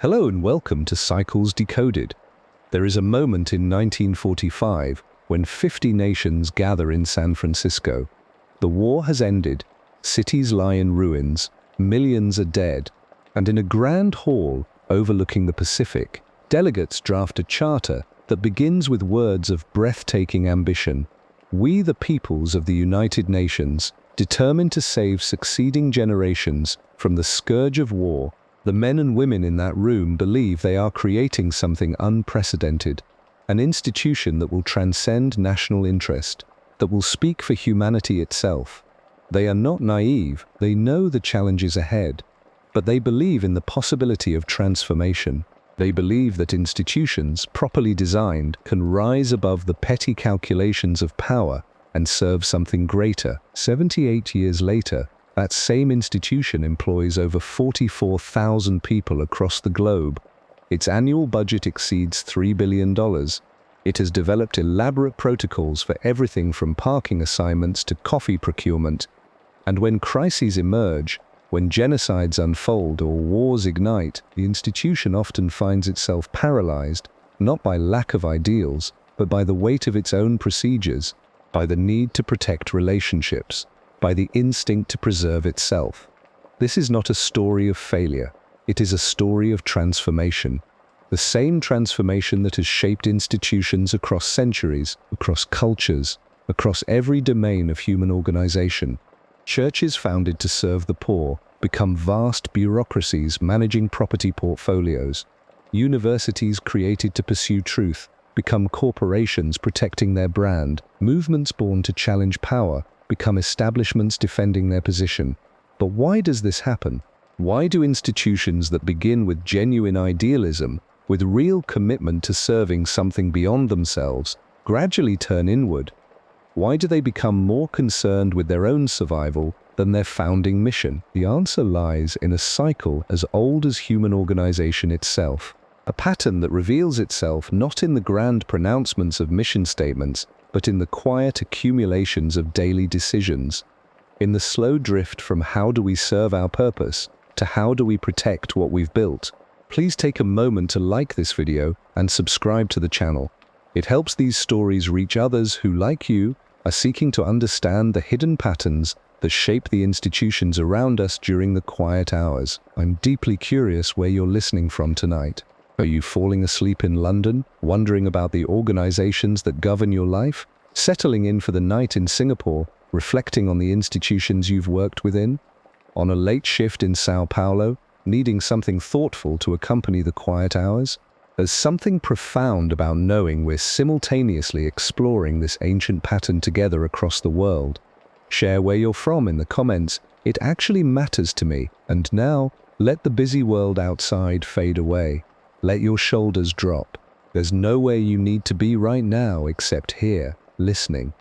Hello and welcome to Cycles Decoded. There is a moment in 1945 when 50 nations gather in San Francisco. The war has ended, cities lie in ruins, millions are dead, and in a grand hall overlooking the Pacific, delegates draft a charter that begins with words of breathtaking ambition. We, the peoples of the United Nations, determined to save succeeding generations from the scourge of war. The men and women in that room believe they are creating something unprecedented, an institution that will transcend national interest, that will speak for humanity itself. They are not naive, they know the challenges ahead, but they believe in the possibility of transformation. They believe that institutions, properly designed, can rise above the petty calculations of power and serve something greater. 78 years later, that same institution employs over 44,000 people across the globe. Its annual budget exceeds $3 billion. It has developed elaborate protocols for everything from parking assignments to coffee procurement. And when crises emerge, when genocides unfold or wars ignite, the institution often finds itself paralyzed, not by lack of ideals, but by the weight of its own procedures, by the need to protect relationships, by the instinct to preserve itself. This is not a story of failure. It is a story of transformation. The same transformation that has shaped institutions across centuries, across cultures, across every domain of human organization. Churches founded to serve the poor become vast bureaucracies managing property portfolios. Universities created to pursue truth become corporations protecting their brand. Movements born to challenge power become establishments defending their position. But why does this happen? Why do institutions that begin with genuine idealism, with real commitment to serving something beyond themselves, gradually turn inward? Why do they become more concerned with their own survival than their founding mission? The answer lies in a cycle as old as human organization itself. A pattern that reveals itself not in the grand pronouncements of mission statements, but in the quiet accumulations of daily decisions, in the slow drift from how do we serve our purpose to how do we protect what we've built. Please take a moment to like this video and subscribe to the channel. It helps these stories reach others who, like you, are seeking to understand the hidden patterns that shape the institutions around us during the quiet hours. I'm deeply curious where you're listening from tonight. Are you falling asleep in London, wondering about the organizations that govern your life? Settling in for the night in Singapore, reflecting on the institutions you've worked within? On a late shift in Sao Paulo, needing something thoughtful to accompany the quiet hours? There's something profound about knowing we're simultaneously exploring this ancient pattern together across the world. Share where you're from in the comments. It actually matters to me. And now, let the busy world outside fade away. Let your shoulders drop. There's nowhere you need to be right now except here, listening.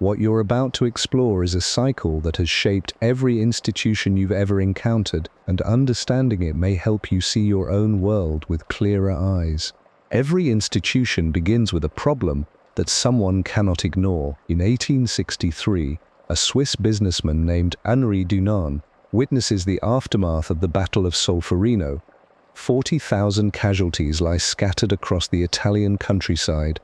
What you're about to explore is a cycle that has shaped every institution you've ever encountered, and understanding it may help you see your own world with clearer eyes. Every institution begins with a problem that someone cannot ignore. In 1863, a Swiss businessman named Henri Dunant witnesses the aftermath of the Battle of Solferino. 40,000 casualties lie scattered across the Italian countryside.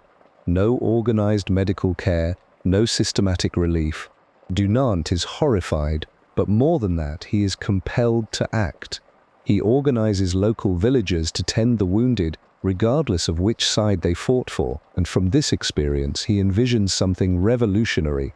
No organized medical care, no systematic relief. Dunant is horrified, but more than that, he is compelled to act. He organizes local villagers to tend the wounded, regardless of which side they fought for, and from this experience he envisions something revolutionary.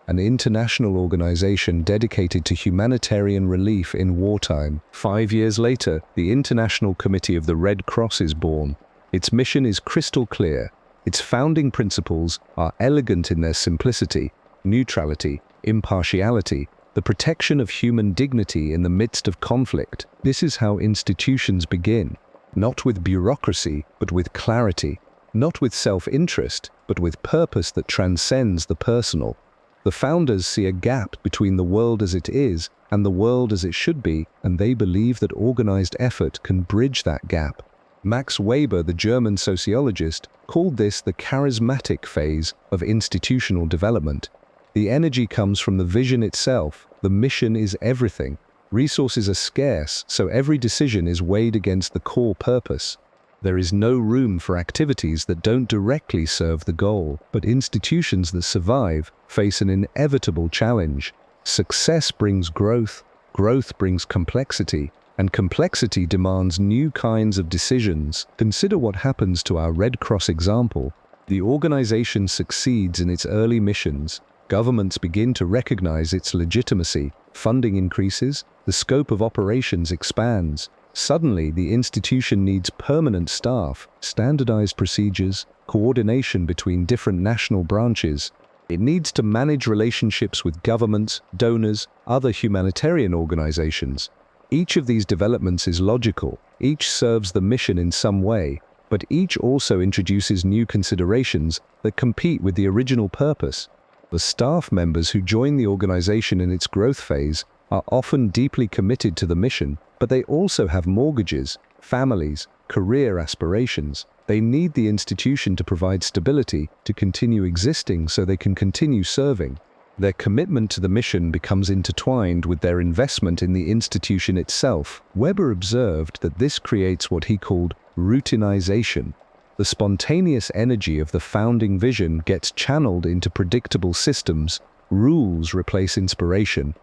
An international organization dedicated to humanitarian relief in wartime. 5 years later, the International Committee of the Red Cross is born. Its mission is crystal clear. Its founding principles are elegant in their simplicity, neutrality, impartiality, the protection of human dignity in the midst of conflict. This is how institutions begin. Not with bureaucracy, but with clarity. Not with self-interest, but with purpose that transcends the personal. The founders see a gap between the world as it is and the world as it should be, and they believe that organized effort can bridge that gap. Max Weber, the German sociologist, called this the charismatic phase of institutional development. The energy comes from the vision itself. The mission is everything. Resources are scarce, so every decision is weighed against the core purpose. There is no room for activities that don't directly serve the goal, but institutions that survive face an inevitable challenge. Success brings growth, growth brings complexity, and complexity demands new kinds of decisions. Consider what happens to our Red Cross example. The organization succeeds in its early missions. Governments begin to recognize its legitimacy. Funding increases, the scope of operations expands. Suddenly, the institution needs permanent staff, standardized procedures, coordination between different national branches. It needs to manage relationships with governments, donors, other humanitarian organizations. Each of these developments is logical, each serves the mission in some way, but each also introduces new considerations that compete with the original purpose. The staff members who join the organization in its growth phase are often deeply committed to the mission, but they also have mortgages, families, career aspirations. They need the institution to provide stability, to continue existing so they can continue serving. Their commitment to the mission becomes intertwined with their investment in the institution itself. Weber observed that this creates what he called routinization. The spontaneous energy of the founding vision gets channeled into predictable systems. Rules replace inspiration.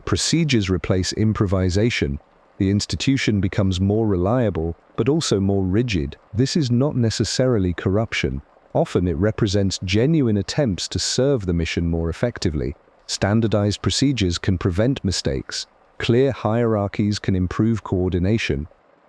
Procedures replace improvisation. The institution becomes more reliable, but also more rigid. This is not necessarily corruption. Often it represents genuine attempts to serve the mission more effectively. Standardized procedures can prevent mistakes. Clear hierarchies can improve coordination.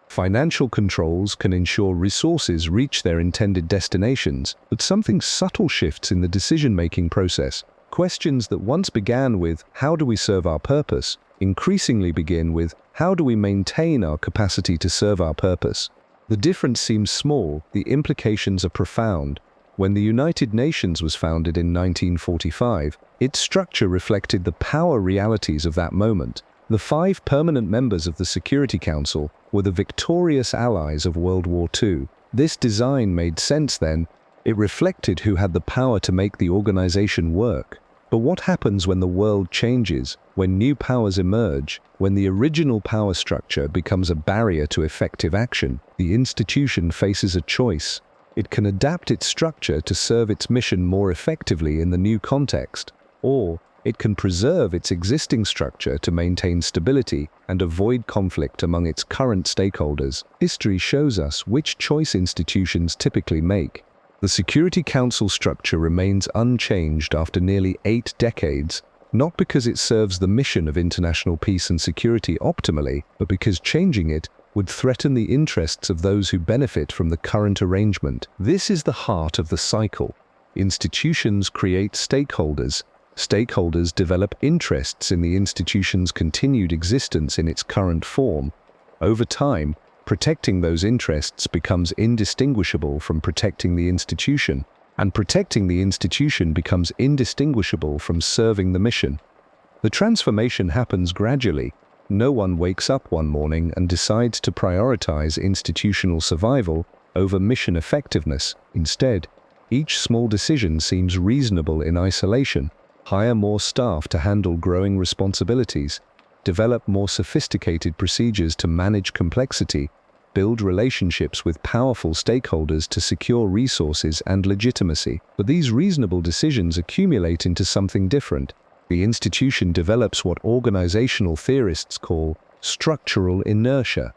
Financial controls can ensure resources reach their intended destinations, but something subtle shifts in the decision-making process. Questions that once began with, "How do we serve our purpose?" increasingly begin with, "How do we maintain our capacity to serve our purpose?" The difference seems small, the implications are profound. When the United Nations was founded in 1945, its structure reflected the power realities of that moment. The 5 permanent members of the Security Council were the victorious allies of World War II. This design made sense then. It reflected who had the power to make the organization work. But what happens when the world changes, when new powers emerge, when the original power structure becomes a barrier to effective action? The institution faces a choice. It can adapt its structure to serve its mission more effectively in the new context, or it can preserve its existing structure to maintain stability and avoid conflict among its current stakeholders. History shows us which choice institutions typically make. The Security Council structure remains unchanged after nearly 8 decades, not because it serves the mission of international peace and security optimally, but because changing it would threaten the interests of those who benefit from the current arrangement. This is the heart of the cycle. Institutions create stakeholders. Stakeholders develop interests in the institution's continued existence in its current form. Over time, protecting those interests becomes indistinguishable from protecting the institution, and protecting the institution becomes indistinguishable from serving the mission. The transformation happens gradually. No one wakes up one morning and decides to prioritize institutional survival over mission effectiveness. Instead, each small decision seems reasonable in isolation. Hire more staff to handle growing responsibilities, develop more sophisticated procedures to manage complexity, build relationships with powerful stakeholders to secure resources and legitimacy. But these reasonable decisions accumulate into something different. The institution develops what organizational theorists call structural inertia.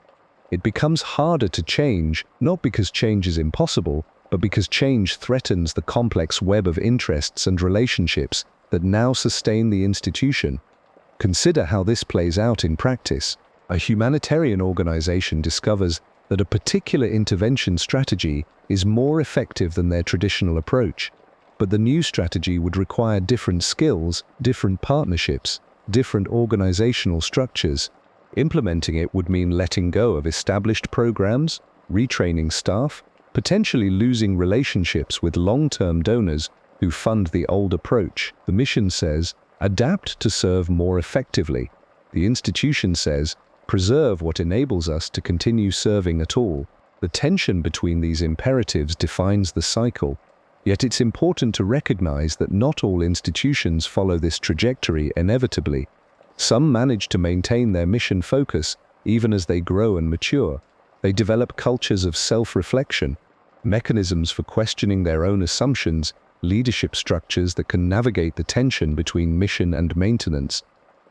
It becomes harder to change, not because change is impossible, but because change threatens the complex web of interests and relationships that now sustain the institution. Consider how this plays out in practice. A humanitarian organization discovers that a particular intervention strategy is more effective than their traditional approach. But the new strategy would require different skills, different partnerships, different organizational structures. Implementing it would mean letting go of established programs, retraining staff, potentially losing relationships with long-term donors who fund the old approach. The mission says, adapt to serve more effectively. The institution says, preserve what enables us to continue serving at all. The tension between these imperatives defines the cycle. Yet it's important to recognize that not all institutions follow this trajectory inevitably. Some manage to maintain their mission focus even as they grow and mature. They develop cultures of self-reflection, mechanisms for questioning their own assumptions, leadership structures that can navigate the tension between mission and maintenance.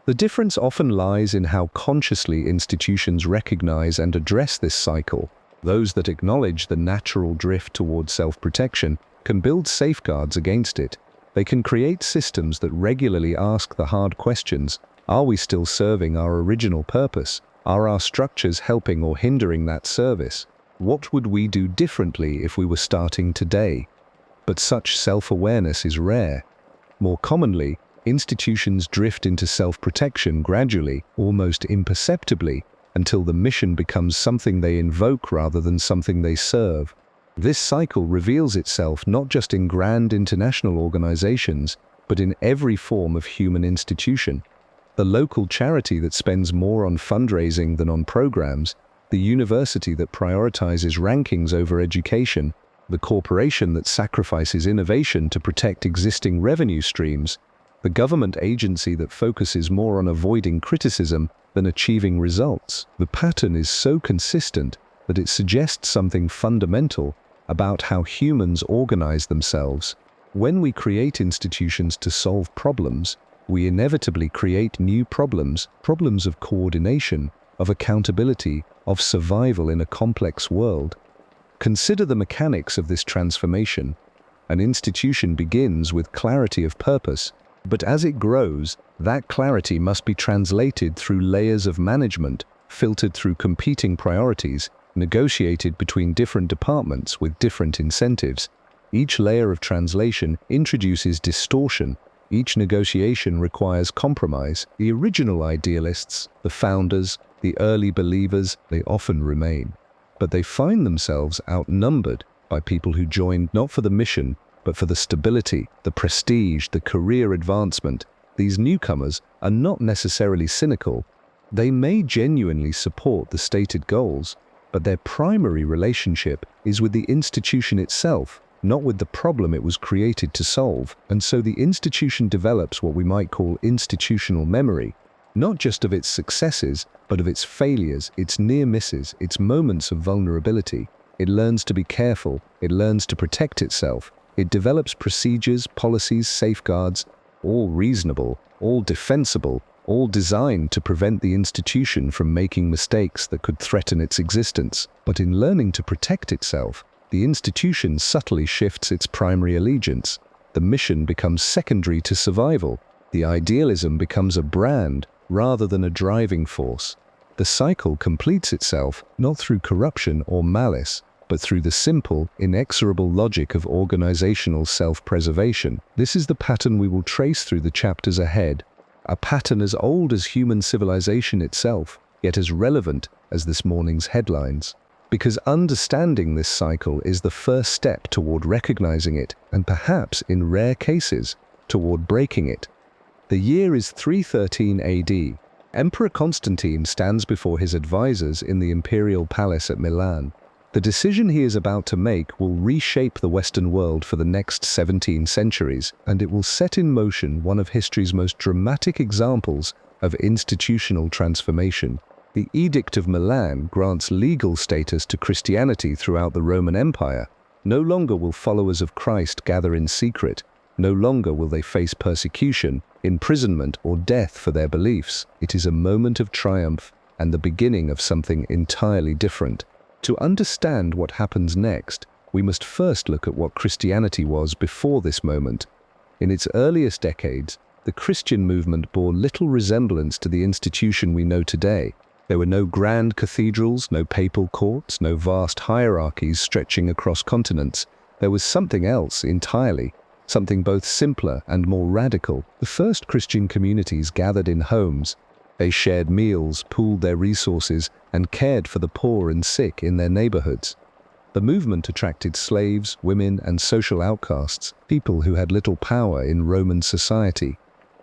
The difference often lies in how consciously institutions recognize and address this cycle. Those that acknowledge the natural drift toward self-protection can build safeguards against it. They can create systems that regularly ask the hard questions. Are we still serving our original purpose? Are our structures helping or hindering that service? What would we do differently if we were starting today? But such self-awareness is rare. More commonly, institutions drift into self-protection gradually, almost imperceptibly, until the mission becomes something they invoke rather than something they serve. This cycle reveals itself not just in grand international organizations, but in every form of human institution. The local charity that spends more on fundraising than on programs, the university that prioritizes rankings over education, the corporation that sacrifices innovation to protect existing revenue streams, the government agency that focuses more on avoiding criticism than achieving results. The pattern is so consistent that it suggests something fundamental about how humans organize themselves. When we create institutions to solve problems, we inevitably create new problems, problems of coordination, of accountability, of survival in a complex world. Consider the mechanics of this transformation. An institution begins with clarity of purpose, but as it grows, that clarity must be translated through layers of management, filtered through competing priorities, negotiated between different departments with different incentives. Each layer of translation introduces distortion. Each negotiation requires compromise. The original idealists, the founders, the early believers, they often remain. But they find themselves outnumbered by people who joined not for the mission, but for the stability, the prestige, the career advancement. These newcomers are not necessarily cynical. They may genuinely support the stated goals, but their primary relationship is with the institution itself, not with the problem it was created to solve. And so the institution develops what we might call institutional memory, not just of its successes, but of its failures, its near misses, its moments of vulnerability. It learns to be careful, it learns to protect itself. It develops procedures, policies, safeguards, all reasonable, all defensible, all designed to prevent the institution from making mistakes that could threaten its existence. But in learning to protect itself, the institution subtly shifts its primary allegiance. The mission becomes secondary to survival. The idealism becomes a brand rather than a driving force. The cycle completes itself not through corruption or malice, but through the simple, inexorable logic of organizational self-preservation. This is the pattern we will trace through the chapters ahead, a pattern as old as human civilization itself, yet as relevant as this morning's headlines. Because understanding this cycle is the first step toward recognizing it, and perhaps, in rare cases, toward breaking it. The year is 313 AD. Emperor Constantine stands before his advisors in the imperial palace at Milan. The decision he is about to make will reshape the Western world for the next 17 centuries, and it will set in motion one of history's most dramatic examples of institutional transformation. The Edict of Milan grants legal status to Christianity throughout the Roman Empire. No longer will followers of Christ gather in secret. No longer will they face persecution, imprisonment, or death for their beliefs. It is a moment of triumph and the beginning of something entirely different. To understand what happens next, we must first look at what Christianity was before this moment. In its earliest decades, the Christian movement bore little resemblance to the institution we know today. There were no grand cathedrals, no papal courts, no vast hierarchies stretching across continents. There was something else entirely, something both simpler and more radical. The first Christian communities gathered in homes. They shared meals, pooled their resources, and cared for the poor and sick in their neighborhoods. The movement attracted slaves, women, and social outcasts, people who had little power in Roman society.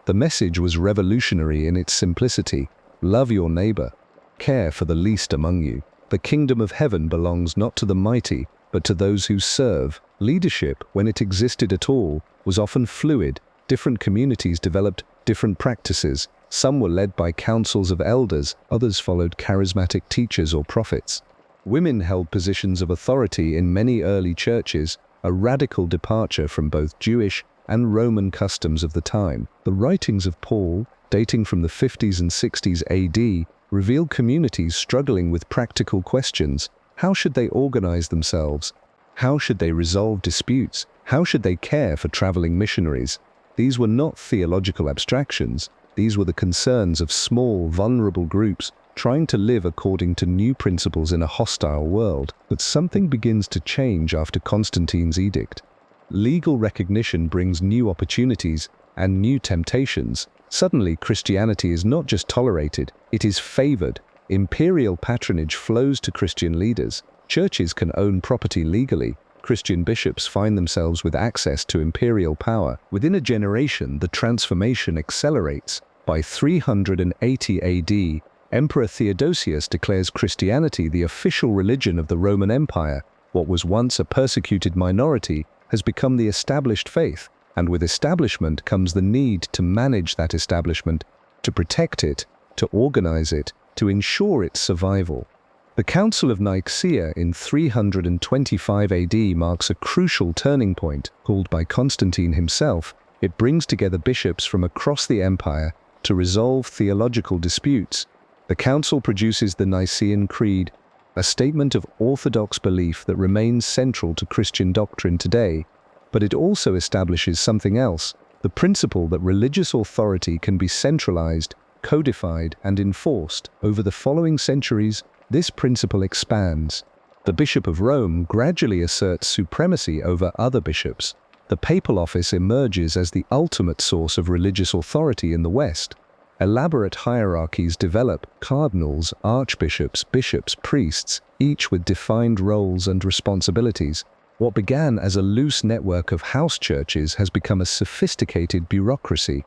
The message was revolutionary in its simplicity. Love your neighbor. Care for the least among you. The kingdom of heaven belongs not to the mighty, but to those who serve. Leadership, when it existed at all, was often fluid. Different communities developed different practices. Some were led by councils of elders, others followed charismatic teachers or prophets. Women held positions of authority in many early churches, a radical departure from both Jewish and Roman customs of the time. The writings of Paul, dating from the 50s and 60s AD, reveal communities struggling with practical questions. How should they organize themselves? How should they resolve disputes? How should they care for traveling missionaries? These were not theological abstractions. These were the concerns of small, vulnerable groups trying to live according to new principles in a hostile world. But something begins to change after Constantine's edict. Legal recognition brings new opportunities and new temptations. Suddenly, Christianity is not just tolerated, it is favored. Imperial patronage flows to Christian leaders. Churches can own property legally. Christian bishops find themselves with access to imperial power. Within a generation, the transformation accelerates. By 380 AD, Emperor Theodosius declares Christianity the official religion of the Roman Empire. What was once a persecuted minority has become the established faith, and with establishment comes the need to manage that establishment, to protect it, to organize it, to ensure its survival. The Council of Nicaea in 325 AD marks a crucial turning point. Called by Constantine himself, it brings together bishops from across the empire to resolve theological disputes. The council produces the Nicene Creed, a statement of orthodox belief that remains central to Christian doctrine today, but it also establishes something else, the principle that religious authority can be centralized, codified, and enforced. Over the following centuries, this principle expands. The Bishop of Rome gradually asserts supremacy over other bishops. The papal office emerges as the ultimate source of religious authority in the West. Elaborate hierarchies develop: cardinals, archbishops, bishops, priests, each with defined roles and responsibilities. What began as a loose network of house churches has become a sophisticated bureaucracy.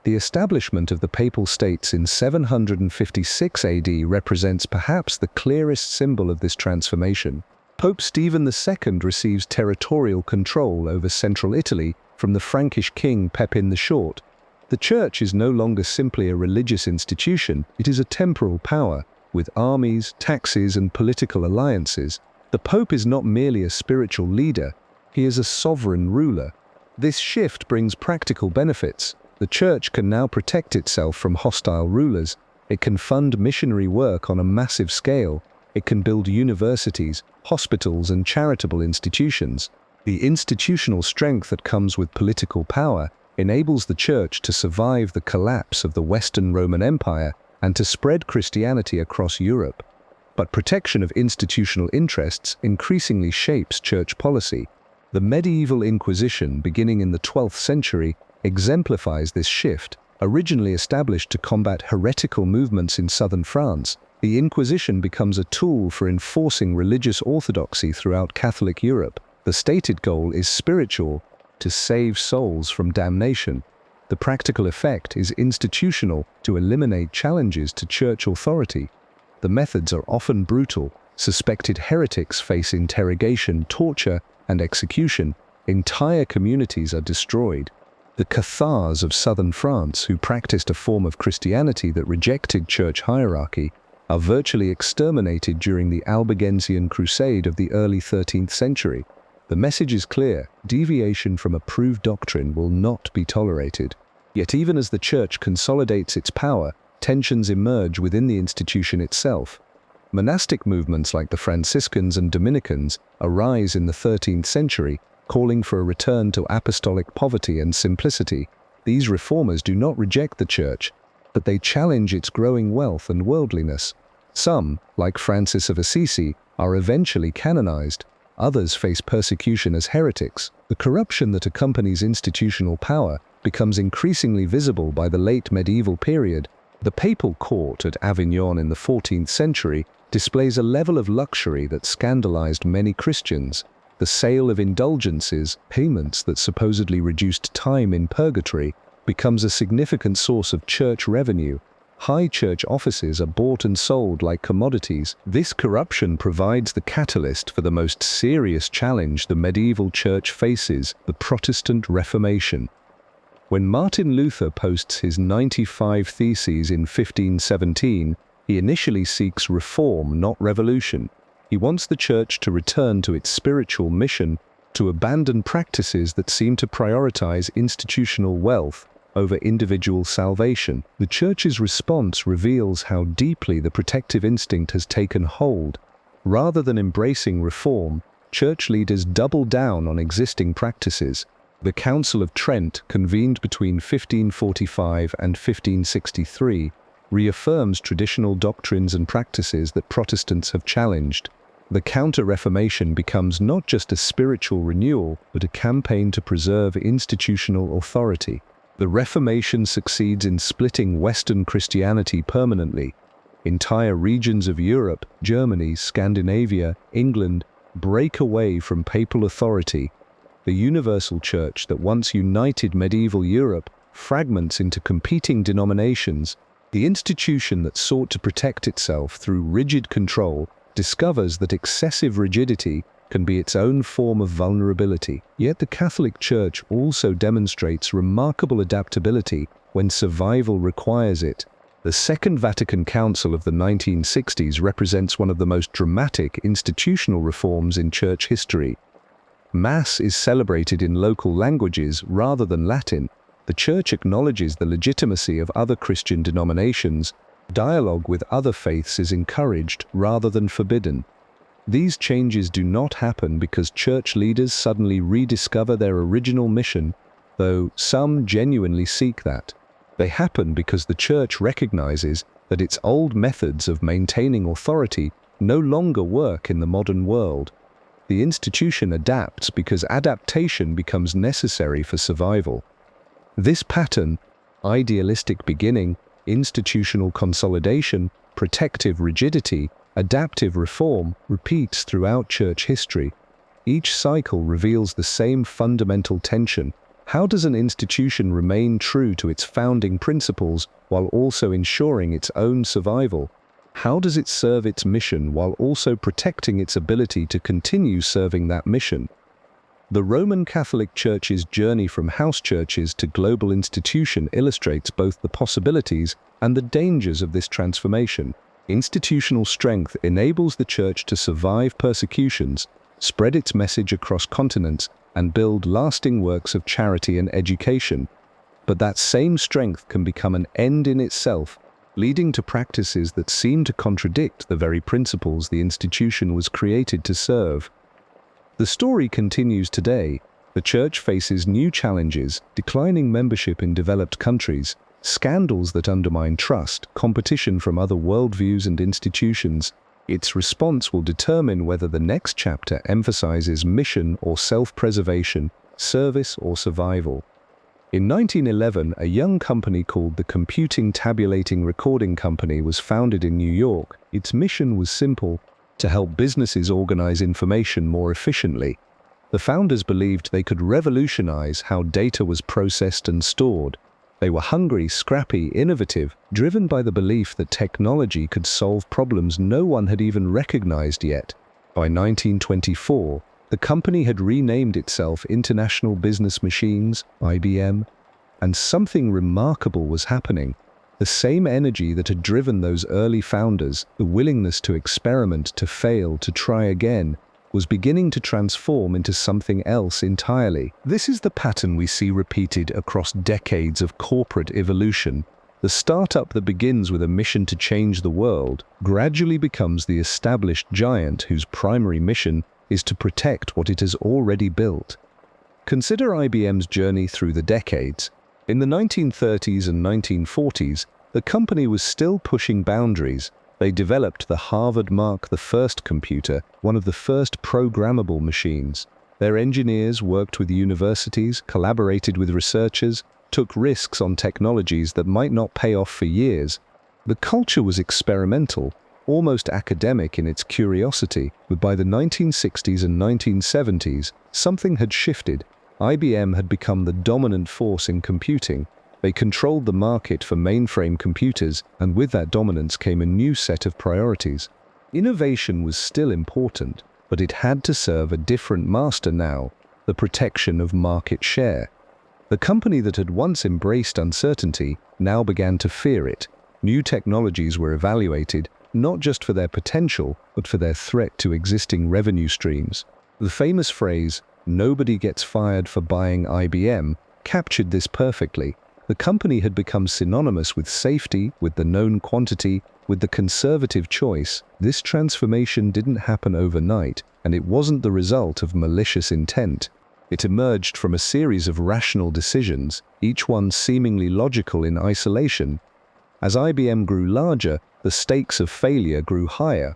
The establishment of the Papal States in 756 AD represents perhaps the clearest symbol of this transformation. Pope Stephen II receives territorial control over central Italy from the Frankish king Pepin the Short. The Church is no longer simply a religious institution, it is a temporal power, with armies, taxes, and political alliances. The Pope is not merely a spiritual leader, he is a sovereign ruler. This shift brings practical benefits. The Church can now protect itself from hostile rulers. It can fund missionary work on a massive scale. It can build universities, hospitals, and charitable institutions. The institutional strength that comes with political power enables the Church to survive the collapse of the Western Roman Empire and to spread Christianity across Europe. But protection of institutional interests increasingly shapes Church policy. The medieval Inquisition, beginning in the 12th century, exemplifies this shift. Originally established to combat heretical movements in southern France, the Inquisition becomes a tool for enforcing religious orthodoxy throughout Catholic Europe. The stated goal is spiritual, to save souls from damnation. The practical effect is institutional, to eliminate challenges to church authority. The methods are often brutal. Suspected heretics face interrogation, torture, and execution. Entire communities are destroyed. The Cathars of southern France, who practiced a form of Christianity that rejected church hierarchy, are virtually exterminated during the Albigensian Crusade of the early 13th century. The message is clear: deviation from approved doctrine will not be tolerated. Yet even as the Church consolidates its power, tensions emerge within the institution itself. Monastic movements like the Franciscans and Dominicans arise in the 13th century, calling for a return to apostolic poverty and simplicity. These reformers do not reject the Church, but they challenge its growing wealth and worldliness. Some, like Francis of Assisi, are eventually canonized. Others face persecution as heretics. The corruption that accompanies institutional power becomes increasingly visible by the late medieval period. The papal court at Avignon in the 14th century displays a level of luxury that scandalized many Christians. The sale of indulgences, payments that supposedly reduced time in purgatory, becomes a significant source of church revenue. High church offices are bought and sold like commodities. This corruption provides the catalyst for the most serious challenge the medieval church faces: the Protestant Reformation. When Martin Luther posts his 95 Theses in 1517, he initially seeks reform, not revolution. He wants the Church to return to its spiritual mission, to abandon practices that seem to prioritize institutional wealth over individual salvation. The Church's response reveals how deeply the protective instinct has taken hold. Rather than embracing reform, Church leaders double down on existing practices. The Council of Trent, convened between 1545 and 1563, reaffirms traditional doctrines and practices that Protestants have challenged. The Counter-Reformation becomes not just a spiritual renewal, but a campaign to preserve institutional authority. The Reformation succeeds in splitting Western Christianity permanently. Entire regions of Europe, Germany, Scandinavia, England, break away from papal authority. The universal church that once united medieval Europe fragments into competing denominations. The institution that sought to protect itself through rigid control discovers that excessive rigidity can be its own form of vulnerability. Yet the Catholic Church also demonstrates remarkable adaptability when survival requires it. The Second Vatican Council of the 1960s represents one of the most dramatic institutional reforms in church history. Mass is celebrated in local languages rather than Latin. The Church acknowledges the legitimacy of other Christian denominations. Dialogue with other faiths is encouraged rather than forbidden. These changes do not happen because church leaders suddenly rediscover their original mission, though some genuinely seek that. They happen because the church recognizes that its old methods of maintaining authority no longer work in the modern world. The institution adapts because adaptation becomes necessary for survival. This pattern, idealistic beginning, institutional consolidation, protective rigidity, adaptive reform, repeats throughout church history. Each cycle reveals the same fundamental tension. How does an institution remain true to its founding principles while also ensuring its own survival? How does it serve its mission while also protecting its ability to continue serving that mission? The Roman Catholic Church's journey from house churches to global institution illustrates both the possibilities and the dangers of this transformation. Institutional strength enables the Church to survive persecutions, spread its message across continents, and build lasting works of charity and education. But that same strength can become an end in itself, leading to practices that seem to contradict the very principles the institution was created to serve. The story continues today. The Church faces new challenges, declining membership in developed countries, scandals that undermine trust, competition from other worldviews and institutions. Its response will determine whether the next chapter emphasizes mission or self-preservation, service or survival. In 1911, a young company called the Computing Tabulating Recording Company was founded in New York. Its mission was simple: to help businesses organize information more efficiently. The founders believed they could revolutionize how data was processed and stored. They were hungry, scrappy, innovative, driven by the belief that technology could solve problems no one had even recognized yet. By 1924, the company had renamed itself International Business Machines, IBM, and something remarkable was happening. The same energy that had driven those early founders, the willingness to experiment, to fail, to try again, was beginning to transform into something else entirely. This is the pattern we see repeated across decades of corporate evolution. The startup that begins with a mission to change the world gradually becomes the established giant whose primary mission is to protect what it has already built. Consider IBM's journey through the decades. In the 1930s and 1940s, the company was still pushing boundaries. They developed the Harvard Mark I computer, one of the first programmable machines. Their engineers worked with universities, collaborated with researchers, took risks on technologies that might not pay off for years. The culture was experimental, almost academic in its curiosity, but by the 1960s and 1970s, something had shifted. IBM had become the dominant force in computing. They controlled the market for mainframe computers, and with that dominance came a new set of priorities. Innovation was still important, but it had to serve a different master now: the protection of market share. The company that had once embraced uncertainty now began to fear it. New technologies were evaluated, not just for their potential, but for their threat to existing revenue streams. The famous phrase, "Nobody gets fired for buying IBM," captured this perfectly. The company had become synonymous with safety, with the known quantity, with the conservative choice. This transformation didn't happen overnight, and it wasn't the result of malicious intent. It emerged from a series of rational decisions, each one seemingly logical in isolation. As IBM grew larger, the stakes of failure grew higher.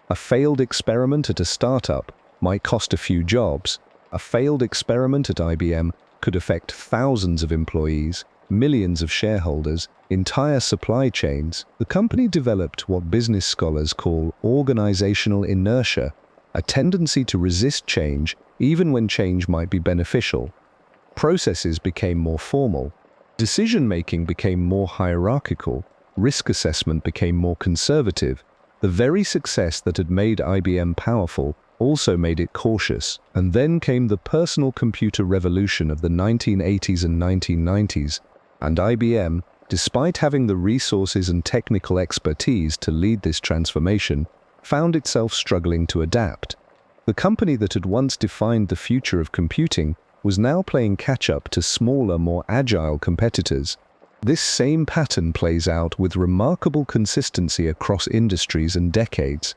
A failed experiment at a startup might cost a few jobs. A failed experiment at IBM could affect thousands of employees, millions of shareholders, entire supply chains. The company developed what business scholars call organizational inertia, a tendency to resist change even when change might be beneficial. Processes became more formal. Decision-making became more hierarchical. Risk assessment became more conservative. The very success that had made IBM powerful also made it cautious. And then came the personal computer revolution of the 1980s and 1990s, and IBM, despite having the resources and technical expertise to lead this transformation, found itself struggling to adapt. The company that had once defined the future of computing was now playing catch-up to smaller, more agile competitors. This same pattern plays out with remarkable consistency across industries and decades.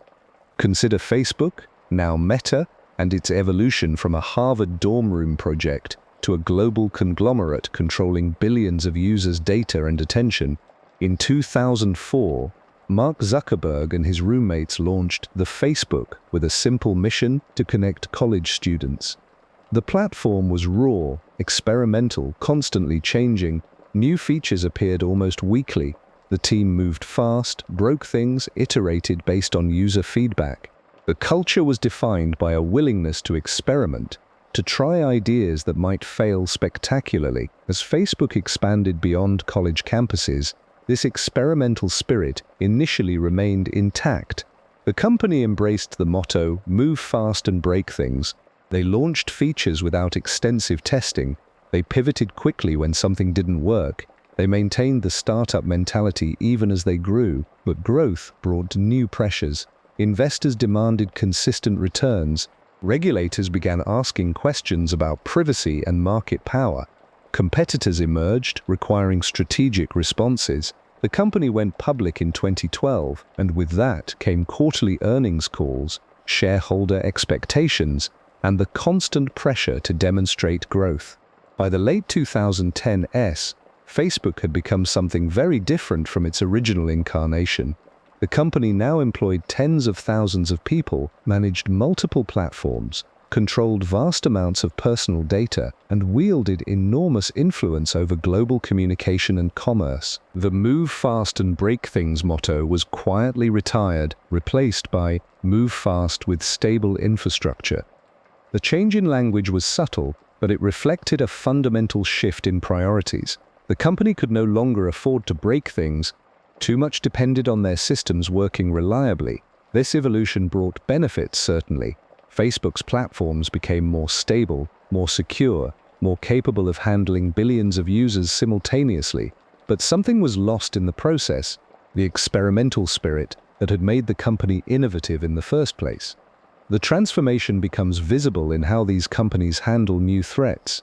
Consider Facebook, now Meta, and its evolution from a Harvard dorm room project to a global conglomerate controlling billions of users' data and attention. In 2004, Mark Zuckerberg and his roommates launched the Facebook with a simple mission to connect college students. The platform was raw, experimental, constantly changing. New features appeared almost weekly. The team moved fast, broke things, iterated based on user feedback. The culture was defined by a willingness to experiment, to try ideas that might fail spectacularly. As Facebook expanded beyond college campuses, this experimental spirit initially remained intact. The company embraced the motto, "Move fast and break things." They launched features without extensive testing. They pivoted quickly when something didn't work. They maintained the startup mentality even as they grew, but growth brought new pressures. Investors demanded consistent returns. Regulators began asking questions about privacy and market power. Competitors emerged, requiring strategic responses. The company went public in 2012, and with that came quarterly earnings calls, shareholder expectations, and the constant pressure to demonstrate growth. By the late 2010s, Facebook had become something very different from its original incarnation. The company now employed tens of thousands of people, managed multiple platforms, controlled vast amounts of personal data, and wielded enormous influence over global communication and commerce. The "Move fast and break things" motto was quietly retired, replaced by "Move fast with stable infrastructure." The change in language was subtle, but it reflected a fundamental shift in priorities. The company could no longer afford to break things. Too much depended on their systems working reliably. This evolution brought benefits, certainly. Facebook's platforms became more stable, more secure, more capable of handling billions of users simultaneously. But something was lost in the process, the experimental spirit that had made the company innovative in the first place. The transformation becomes visible in how these companies handle new threats.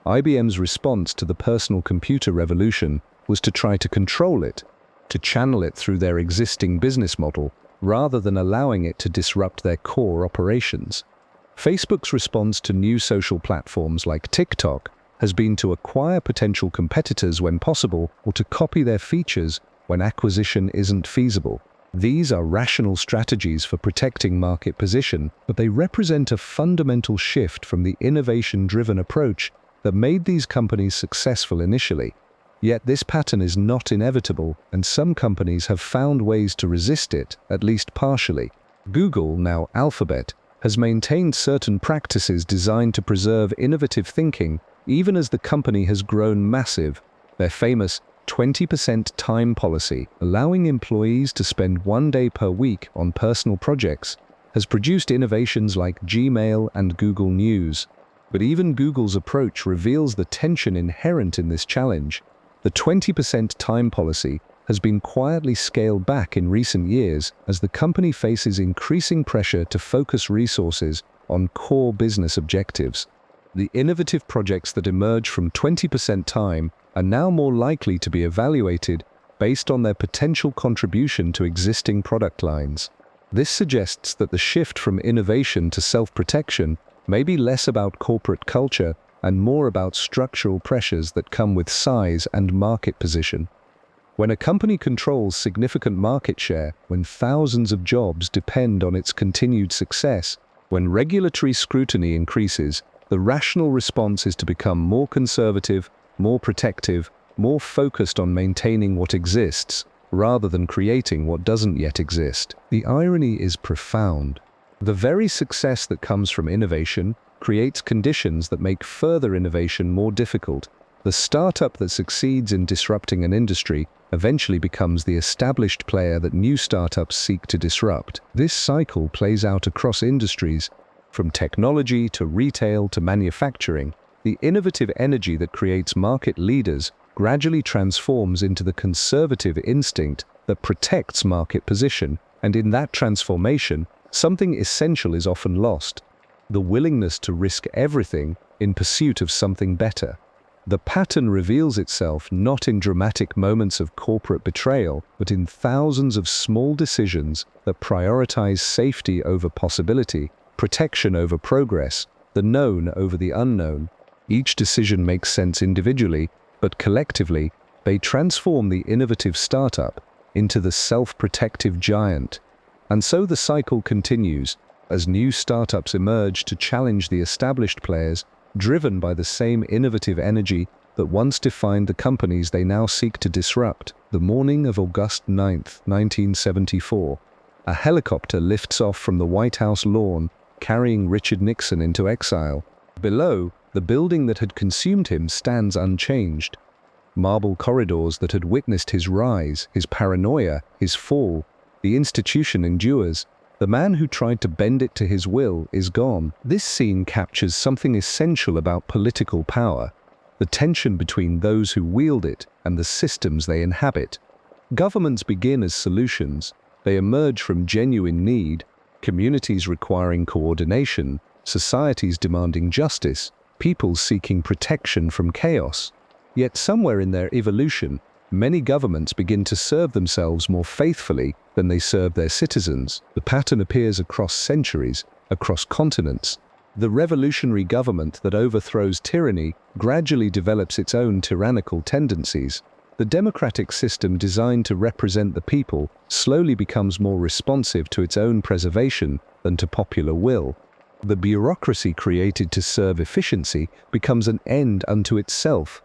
IBM's response to the personal computer revolution was to try to control it, to channel it through their existing business model, rather than allowing it to disrupt their core operations. Facebook's response to new social platforms like TikTok has been to acquire potential competitors when possible or to copy their features when acquisition isn't feasible. These are rational strategies for protecting market position, but they represent a fundamental shift from the innovation-driven approach that made these companies successful initially. Yet this pattern is not inevitable, and some companies have found ways to resist it, at least partially. Google, now Alphabet, has maintained certain practices designed to preserve innovative thinking, even as the company has grown massive. Their famous 20% time policy, allowing employees to spend 1 day per week on personal projects, has produced innovations like Gmail and Google News. But even Google's approach reveals the tension inherent in this challenge. The 20% time policy has been quietly scaled back in recent years as the company faces increasing pressure to focus resources on core business objectives. The innovative projects that emerge from 20% time are now more likely to be evaluated based on their potential contribution to existing product lines. This suggests that the shift from innovation to self-protection may be less about corporate culture and more about structural pressures that come with size and market position. When a company controls significant market share, when thousands of jobs depend on its continued success, when regulatory scrutiny increases, the rational response is to become more conservative, more protective, more focused on maintaining what exists, rather than creating what doesn't yet exist. The irony is profound. The very success that comes from innovation creates conditions that make further innovation more difficult. The startup that succeeds in disrupting an industry eventually becomes the established player that new startups seek to disrupt. This cycle plays out across industries, from technology to retail to manufacturing. The innovative energy that creates market leaders gradually transforms into the conservative instinct that protects market position, and in that transformation, something essential is often lost: the willingness to risk everything in pursuit of something better. The pattern reveals itself not in dramatic moments of corporate betrayal, but in thousands of small decisions that prioritize safety over possibility, protection over progress, the known over the unknown. Each decision makes sense individually, but collectively, they transform the innovative startup into the self-protective giant. And so the cycle continues, as new startups emerge to challenge the established players, driven by the same innovative energy that once defined the companies they now seek to disrupt. The morning of August 9th, 1974, a helicopter lifts off from the White House lawn, carrying Richard Nixon into exile. Below, the building that had consumed him stands unchanged. Marble corridors that had witnessed his rise, his paranoia, his fall. The institution endures. The man who tried to bend it to his will is gone. This scene captures something essential about political power: the tension between those who wield it and the systems they inhabit. Governments begin as solutions. They emerge from genuine need, communities requiring coordination, societies demanding justice, people seeking protection from chaos. Yet somewhere in their evolution, many governments begin to serve themselves more faithfully than they serve their citizens. The pattern appears across centuries, across continents. The revolutionary government that overthrows tyranny gradually develops its own tyrannical tendencies. The democratic system designed to represent the people slowly becomes more responsive to its own preservation than to popular will. The bureaucracy created to serve efficiency becomes an end unto itself.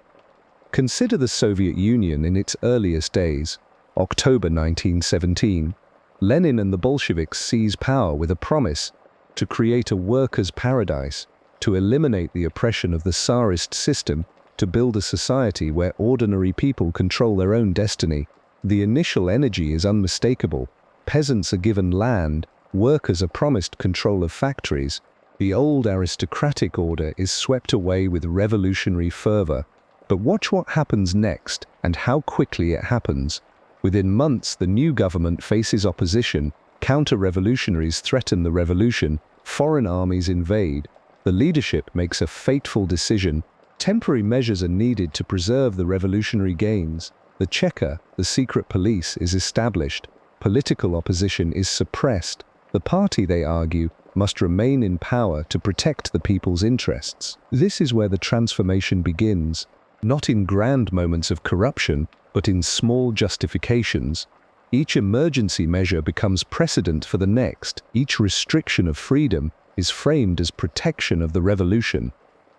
Consider the Soviet Union in its earliest days. October 1917. Lenin and the Bolsheviks seize power with a promise to create a workers' paradise, to eliminate the oppression of the Tsarist system, to build a society where ordinary people control their own destiny. The initial energy is unmistakable. Peasants are given land, workers are promised control of factories. The old aristocratic order is swept away with revolutionary fervor. But watch what happens next, and how quickly it happens. Within months, the new government faces opposition. Counter-revolutionaries threaten the revolution. Foreign armies invade. The leadership makes a fateful decision. Temporary measures are needed to preserve the revolutionary gains. The Cheka, the secret police, is established. Political opposition is suppressed. The party, they argue, must remain in power to protect the people's interests. This is where the transformation begins. Not in grand moments of corruption, but in small justifications. Each emergency measure becomes precedent for the next. Each restriction of freedom is framed as protection of the revolution.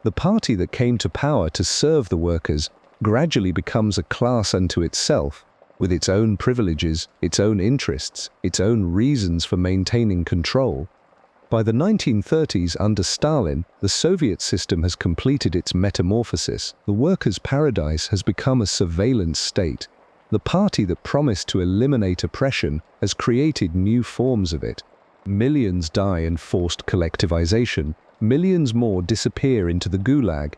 The party that came to power to serve the workers gradually becomes a class unto itself, with its own privileges, its own interests, its own reasons for maintaining control. By the 1930s, under Stalin, the Soviet system has completed its metamorphosis. The workers' paradise has become a surveillance state. The party that promised to eliminate oppression has created new forms of it. Millions die in forced collectivization. millions more disappear into the gulag.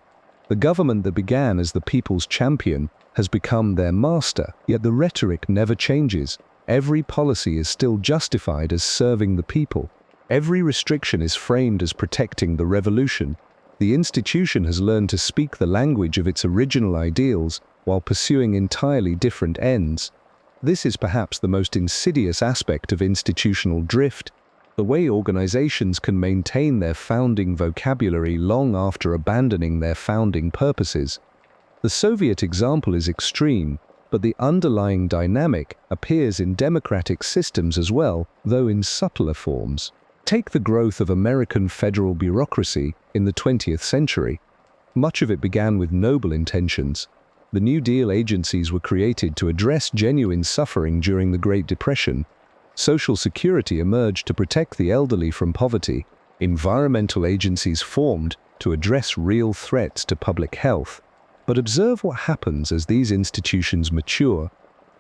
The government that began as the people's champion has become their master, yet the rhetoric never changes. Every policy is still justified as serving the people. Every restriction is framed as protecting the revolution. The institution has learned to speak the language of its original ideals while pursuing entirely different ends. This is perhaps the most insidious aspect of institutional drift, the way organizations can maintain their founding vocabulary long after abandoning their founding purposes. The Soviet example is extreme, but the underlying dynamic appears in democratic systems as well, though in subtler forms. Take the growth of American federal bureaucracy in the 20th century. Much of it began with noble intentions. The New Deal agencies were created to address genuine suffering during the Great Depression. Social Security emerged to protect the elderly from poverty. Environmental agencies formed to address real threats to public health. But observe what happens as these institutions mature.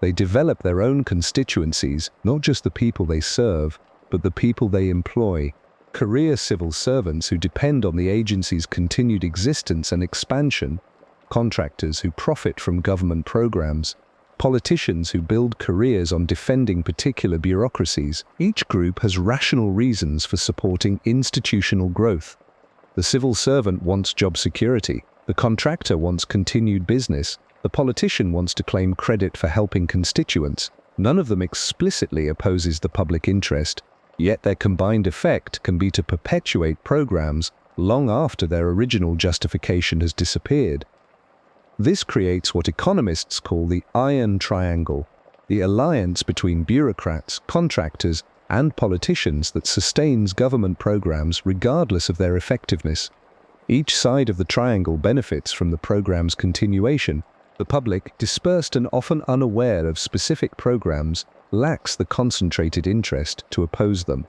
They develop their own constituencies, not just the people they serve, but the people they employ. Career civil servants who depend on the agency's continued existence and expansion, contractors who profit from government programs, politicians who build careers on defending particular bureaucracies. Each group has rational reasons for supporting institutional growth. The civil servant wants job security, the contractor wants continued business, the politician wants to claim credit for helping constituents. None of them explicitly opposes the public interest, yet their combined effect can be to perpetuate programs long after their original justification has disappeared. This creates what economists call the iron triangle, the alliance between bureaucrats, contractors, and politicians that sustains government programs regardless of their effectiveness. Each side of the triangle benefits from the program's continuation. The public, dispersed and often unaware of specific programs, lacks the concentrated interest to oppose them.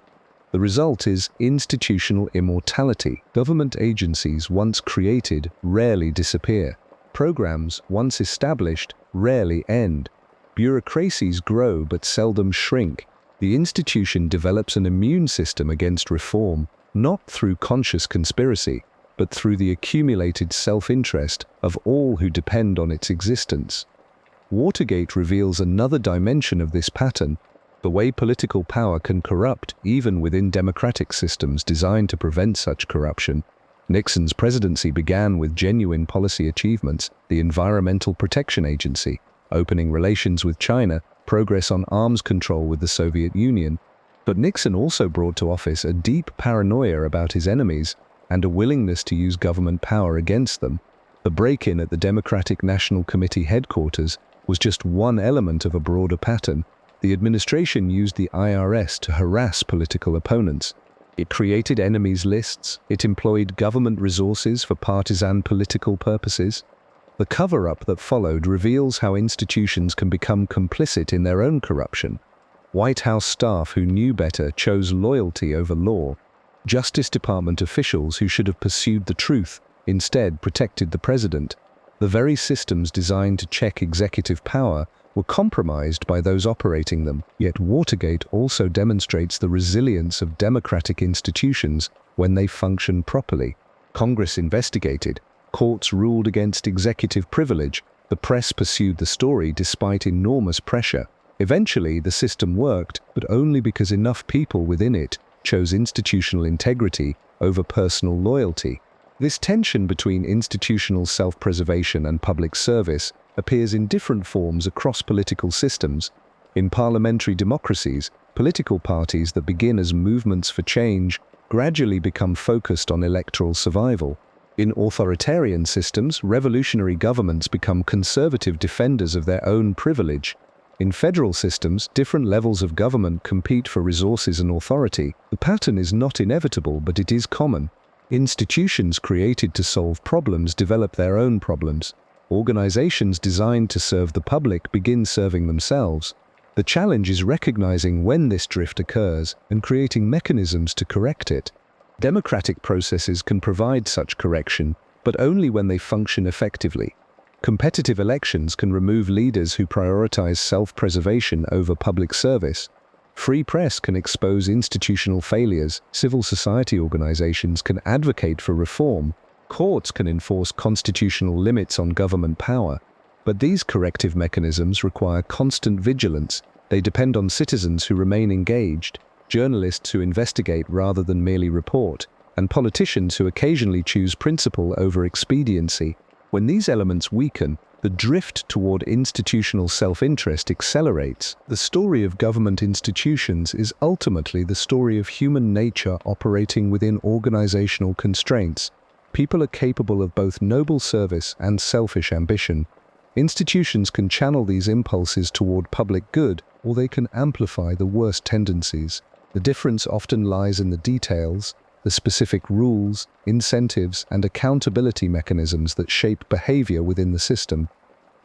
The result is institutional immortality. Government agencies once created rarely disappear. Programs once established rarely end. Bureaucracies grow but seldom shrink. The institution develops an immune system against reform, not through conscious conspiracy, but through the accumulated self-interest of all who depend on its existence. Watergate reveals another dimension of this pattern, the way political power can corrupt even within democratic systems designed to prevent such corruption. Nixon's presidency began with genuine policy achievements: the Environmental Protection Agency, opening relations with China, progress on arms control with the Soviet Union. But Nixon also brought to office a deep paranoia about his enemies and a willingness to use government power against them. The break-in at the Democratic National Committee headquarters was just one element of a broader pattern. The administration used the IRS to harass political opponents. It created enemies lists. It employed government resources for partisan political purposes. The cover-up that followed reveals how institutions can become complicit in their own corruption. White House staff who knew better chose loyalty over law. Justice Department officials who should have pursued the truth instead protected the president. The very systems designed to check executive power were compromised by those operating them. Yet Watergate also demonstrates the resilience of democratic institutions when they function properly. Congress investigated. Courts ruled against executive privilege. The press pursued the story despite enormous pressure. Eventually, the system worked, but only because enough people within it chose institutional integrity over personal loyalty. This tension between institutional self-preservation and public service appears in different forms across political systems. In parliamentary democracies, political parties that begin as movements for change gradually become focused on electoral survival. In authoritarian systems, revolutionary governments become conservative defenders of their own privilege. In federal systems, different levels of government compete for resources and authority. The pattern is not inevitable, but it is common. Institutions created to solve problems develop their own problems. Organizations designed to serve the public begin serving themselves. The challenge is recognizing when this drift occurs and creating mechanisms to correct it. Democratic processes can provide such correction, but only when they function effectively. Competitive elections can remove leaders who prioritize self-preservation over public service. Free press can expose institutional failures, civil society organizations can advocate for reform, courts can enforce constitutional limits on government power. But these corrective mechanisms require constant vigilance. They depend on citizens who remain engaged, journalists who investigate rather than merely report, and politicians who occasionally choose principle over expediency. When these elements weaken, the drift toward institutional self-interest accelerates. The story of government institutions is ultimately the story of human nature operating within organizational constraints. People are capable of both noble service and selfish ambition. Institutions can channel these impulses toward public good, or they can amplify the worst tendencies. The difference often lies in the details, the specific rules, incentives, and accountability mechanisms that shape behavior within the system.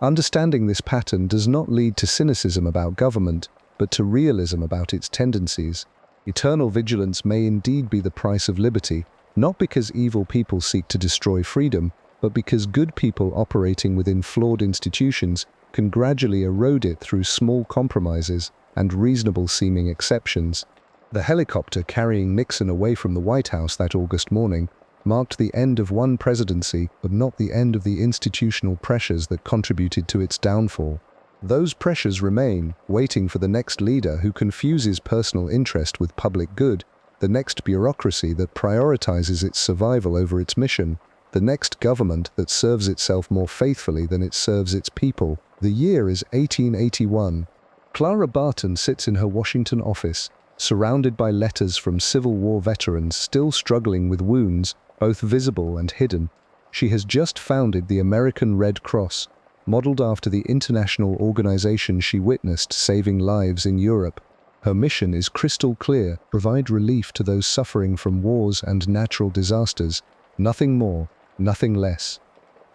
Understanding this pattern does not lead to cynicism about government, but to realism about its tendencies. Eternal vigilance may indeed be the price of liberty, not because evil people seek to destroy freedom, but because good people operating within flawed institutions can gradually erode it through small compromises and reasonable-seeming exceptions. The helicopter carrying Nixon away from the White House that August morning marked the end of one presidency, but not the end of the institutional pressures that contributed to its downfall. Those pressures remain, waiting for the next leader who confuses personal interest with public good, the next bureaucracy that prioritizes its survival over its mission, the next government that serves itself more faithfully than it serves its people. The year is 1881. Clara Barton sits in her Washington office, surrounded by letters from Civil War veterans still struggling with wounds, both visible and hidden. She has just founded the American Red Cross, modeled after the international organization she witnessed saving lives in Europe. Her mission is crystal clear: provide relief to those suffering from wars and natural disasters. Nothing more, nothing less.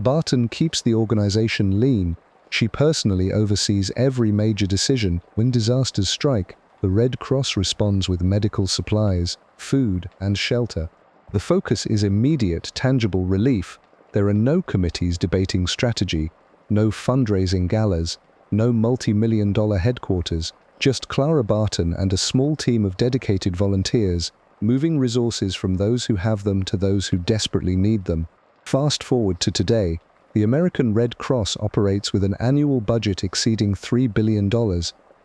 Barton keeps the organization lean. She personally oversees every major decision. When disasters strike, the Red Cross responds with medical supplies, food, and shelter. The focus is immediate, tangible relief. There are no committees debating strategy, no fundraising galas, no multi-million-dollar headquarters, just Clara Barton and a small team of dedicated volunteers, moving resources from those who have them to those who desperately need them. Fast forward to today, the American Red Cross operates with an annual budget exceeding $3 billion.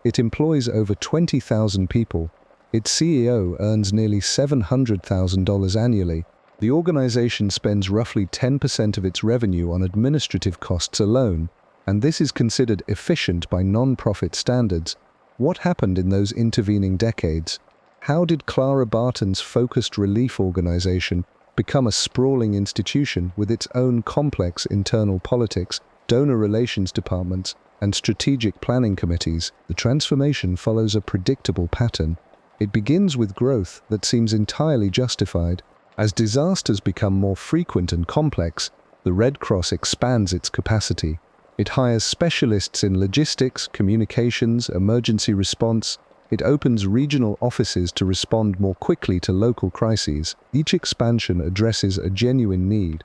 It employs over 20,000 people. Its CEO earns nearly $700,000 annually. The organization spends roughly 10% of its revenue on administrative costs alone, and this is considered efficient by non-profit standards. What happened in those intervening decades? How did Clara Barton's focused relief organization become a sprawling institution with its own complex internal politics, donor relations departments, and strategic planning committees? The transformation follows a predictable pattern. It begins with growth that seems entirely justified. As disasters become more frequent and complex, the Red Cross expands its capacity. It hires specialists in logistics, communications, emergency response. It opens regional offices to respond more quickly to local crises. Each expansion addresses a genuine need.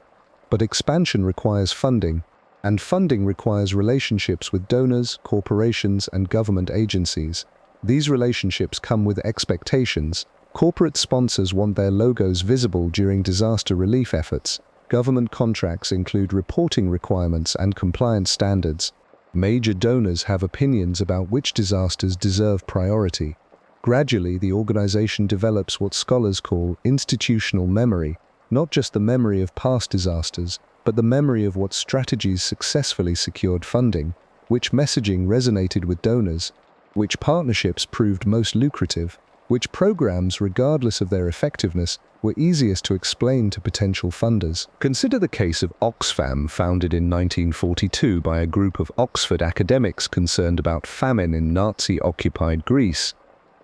But expansion requires funding, and funding requires relationships with donors, corporations, and government agencies. These relationships come with expectations. Corporate sponsors want their logos visible during disaster relief efforts. Government contracts include reporting requirements and compliance standards. Major donors have opinions about which disasters deserve priority. Gradually, the organization develops what scholars call institutional memory, not just the memory of past disasters, but the memory of what strategies successfully secured funding, which messaging resonated with donors, which partnerships proved most lucrative, which programs, regardless of their effectiveness, were easiest to explain to potential funders. Consider the case of Oxfam, founded in 1942 by a group of Oxford academics concerned about famine in Nazi-occupied Greece.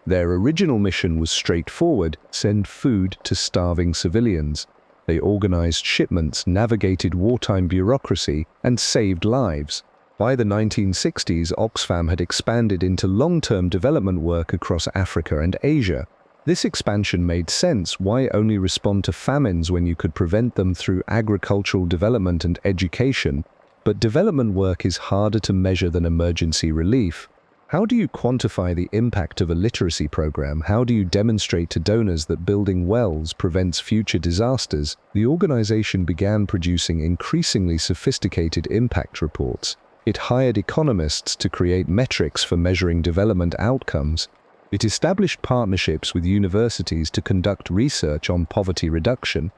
Their original mission was straightforward: send food to starving civilians. They organized shipments, navigated wartime bureaucracy, and saved lives. By the 1960s, Oxfam had expanded into long-term development work across Africa and Asia. This expansion made sense. Why only respond to famines when you could prevent them through agricultural development and education? But development work is harder to measure than emergency relief. How do you quantify the impact of a literacy program? How do you demonstrate to donors that building wells prevents future disasters? The organization began producing increasingly sophisticated impact reports. It hired economists to create metrics for measuring development outcomes. It established partnerships with universities to conduct research on poverty reduction.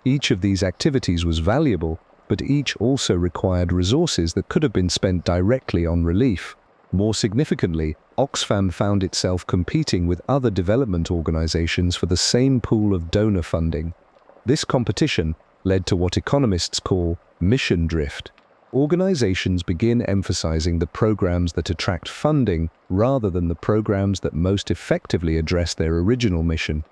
Each of these activities was valuable, but each also required resources that could have been spent directly on relief. More significantly, Oxfam found itself competing with other development organizations for the same pool of donor funding. This competition led to what economists call mission drift. Organizations begin emphasizing the programs that attract funding rather than the programs that most effectively address their original mission.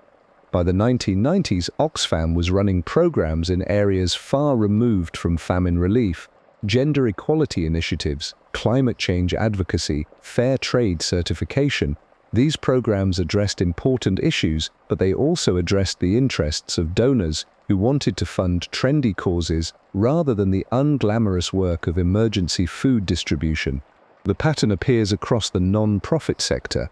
By the 1990s, Oxfam was running programs in areas far removed from famine relief: gender equality initiatives, climate change advocacy, fair trade certification. These programs addressed important issues, but they also addressed the interests of donors who wanted to fund trendy causes rather than the unglamorous work of emergency food distribution. The pattern appears across the non-profit sector.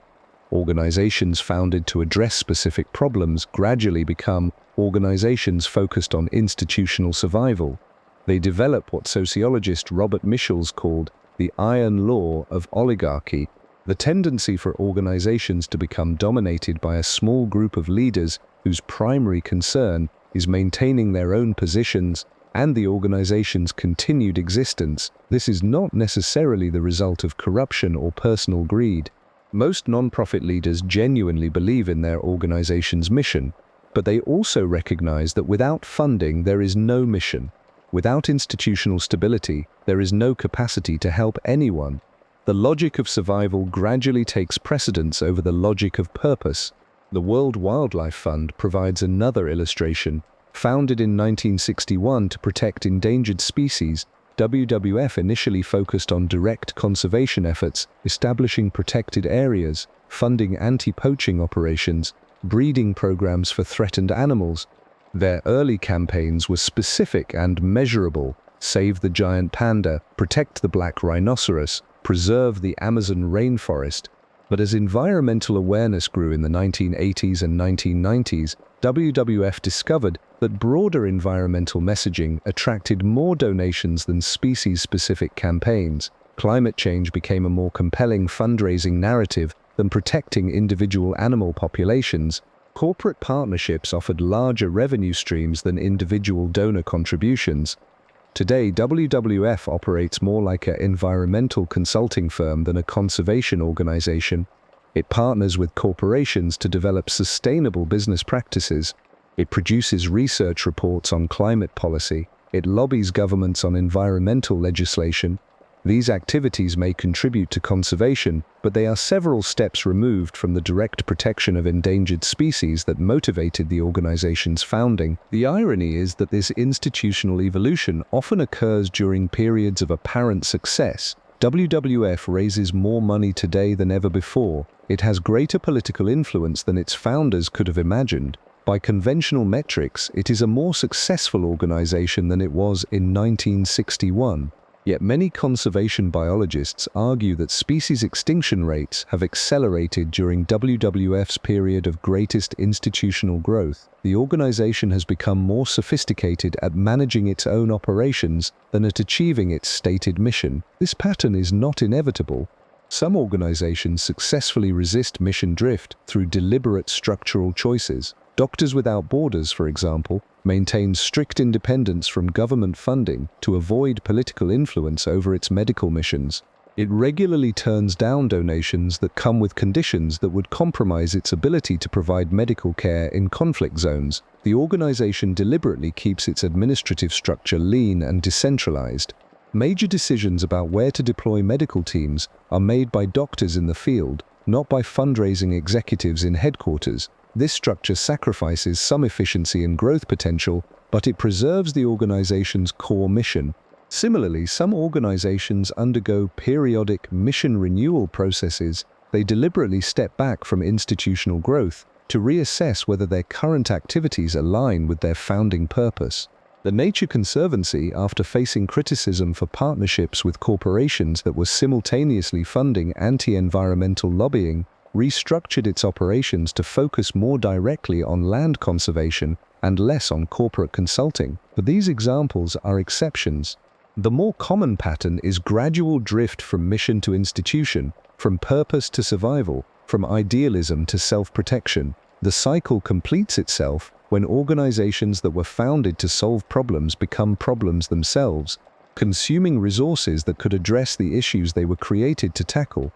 Organizations founded to address specific problems gradually become organizations focused on institutional survival. They develop what sociologist Robert Michels called the iron law of oligarchy, the tendency for organizations to become dominated by a small group of leaders whose primary concern is maintaining their own positions and the organization's continued existence. This is not necessarily the result of corruption or personal greed. Most nonprofit leaders genuinely believe in their organization's mission, but they also recognize that without funding, there is no mission. Without institutional stability, there is no capacity to help anyone. The logic of survival gradually takes precedence over the logic of purpose. The World Wildlife Fund provides another illustration. Founded in 1961 to protect endangered species, WWF initially focused on direct conservation efforts, establishing protected areas, funding anti-poaching operations, breeding programs for threatened animals. Their early campaigns were specific and measurable: save the giant panda, protect the black rhinoceros, preserve the Amazon rainforest. But as environmental awareness grew in the 1980s and 1990s, WWF discovered that broader environmental messaging attracted more donations than species-specific campaigns. Climate change became a more compelling fundraising narrative than protecting individual animal populations. Corporate partnerships offered larger revenue streams than individual donor contributions. Today, WWF operates more like an environmental consulting firm than a conservation organization. It partners with corporations to develop sustainable business practices. It produces research reports on climate policy. It lobbies governments on environmental legislation. These activities may contribute to conservation, but they are several steps removed from the direct protection of endangered species that motivated the organization's founding. The irony is that this institutional evolution often occurs during periods of apparent success. WWF raises more money today than ever before. It has greater political influence than its founders could have imagined. By conventional metrics, it is a more successful organization than it was in 1961. Yet many conservation biologists argue that species extinction rates have accelerated during WWF's period of greatest institutional growth. The organization has become more sophisticated at managing its own operations than at achieving its stated mission. This pattern is not inevitable. Some organizations successfully resist mission drift through deliberate structural choices. Doctors Without Borders, for example, maintains strict independence from government funding to avoid political influence over its medical missions. It regularly turns down donations that come with conditions that would compromise its ability to provide medical care in conflict zones. The organization deliberately keeps its administrative structure lean and decentralized. Major decisions about where to deploy medical teams are made by doctors in the field, not by fundraising executives in headquarters. This structure sacrifices some efficiency and growth potential, but it preserves the organization's core mission. Similarly, some organizations undergo periodic mission renewal processes. They deliberately step back from institutional growth to reassess whether their current activities align with their founding purpose. The Nature Conservancy, after facing criticism for partnerships with corporations that were simultaneously funding anti-environmental lobbying, restructured its operations to focus more directly on land conservation and less on corporate consulting. But these examples are exceptions. The more common pattern is gradual drift from mission to institution, from purpose to survival, from idealism to self-protection. The cycle completes itself when organizations that were founded to solve problems become problems themselves, consuming resources that could address the issues they were created to tackle.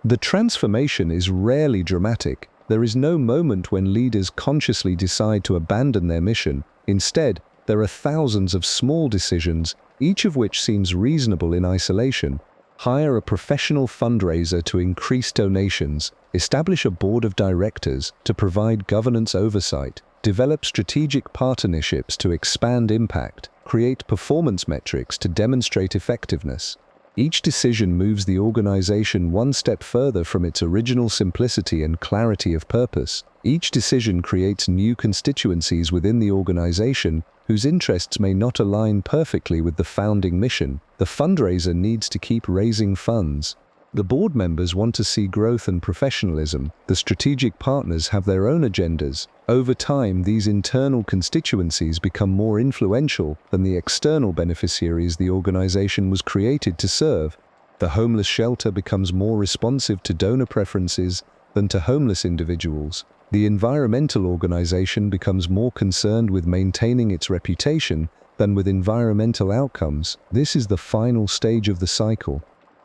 The transformation is rarely dramatic. There is no moment when leaders consciously decide to abandon their mission. Instead, there are thousands of small decisions, each of which seems reasonable in isolation. Hire a professional fundraiser to increase donations, establish a board of directors to provide governance oversight, develop strategic partnerships to expand impact, create performance metrics to demonstrate effectiveness. Each decision moves the organization one step further from its original simplicity and clarity of purpose. Each decision creates new constituencies within the organization whose interests may not align perfectly with the founding mission. The fundraiser needs to keep raising funds. The board members want to see growth and professionalism. The strategic partners have their own agendas. Over time, these internal constituencies become more influential than the external beneficiaries the organization was created to serve. The homeless shelter becomes more responsive to donor preferences than to homeless individuals. The environmental organization becomes more concerned with maintaining its reputation than with environmental outcomes. This is the final stage of the cycle.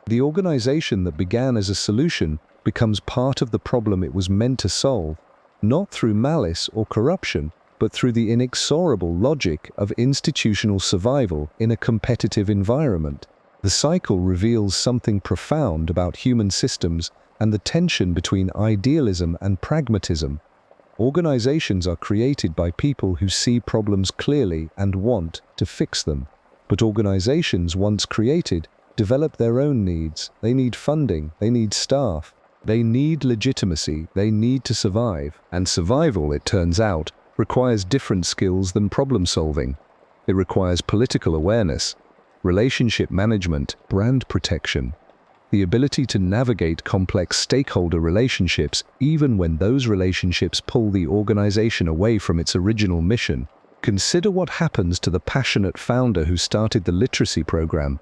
The organization that began as a solution becomes part of the problem it was meant to solve, not through malice or corruption, but through the inexorable logic of institutional survival in a competitive environment. The cycle reveals something profound about human systems and the tension between idealism and pragmatism. Organizations are created by people who see problems clearly and want to fix them. But organizations once created develop their own needs. They need funding, they need staff, they need legitimacy, they need to survive. And survival, it turns out, requires different skills than problem solving. It requires political awareness, relationship management, brand protection, the ability to navigate complex stakeholder relationships even when those relationships pull the organization away from its original mission. Consider what happens to the passionate founder who started the literacy program.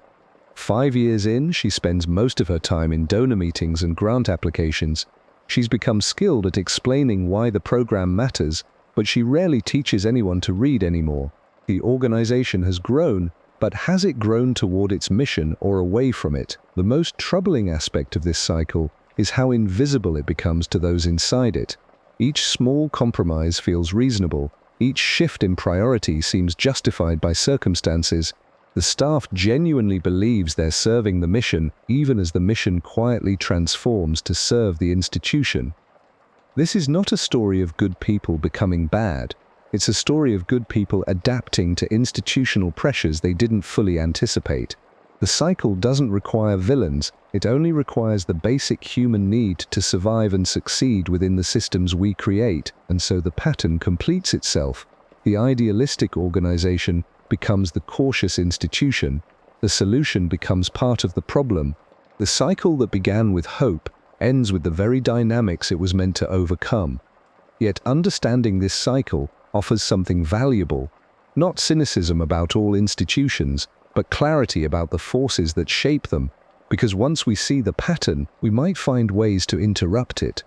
5 years in, she spends most of her time in donor meetings and grant applications. She's become skilled at explaining why the program matters, but she rarely teaches anyone to read anymore. The organization has grown, but has it grown toward its mission or away from it? The most troubling aspect of this cycle is how invisible it becomes to those inside it. Each small compromise feels reasonable. Each shift in priority seems justified by circumstances. The staff genuinely believes they're serving the mission, even as the mission quietly transforms to serve the institution. This is not a story of good people becoming bad. It's a story of good people adapting to institutional pressures they didn't fully anticipate. The cycle doesn't require villains, it only requires the basic human need to survive and succeed within the systems we create, and so the pattern completes itself. The idealistic organization becomes the cautious institution. The solution becomes part of the problem. The cycle that began with hope ends with the very dynamics it was meant to overcome. Yet understanding this cycle offers something valuable, not cynicism about all institutions, but clarity about the forces that shape them, because once we see the pattern, we might find ways to interrupt it.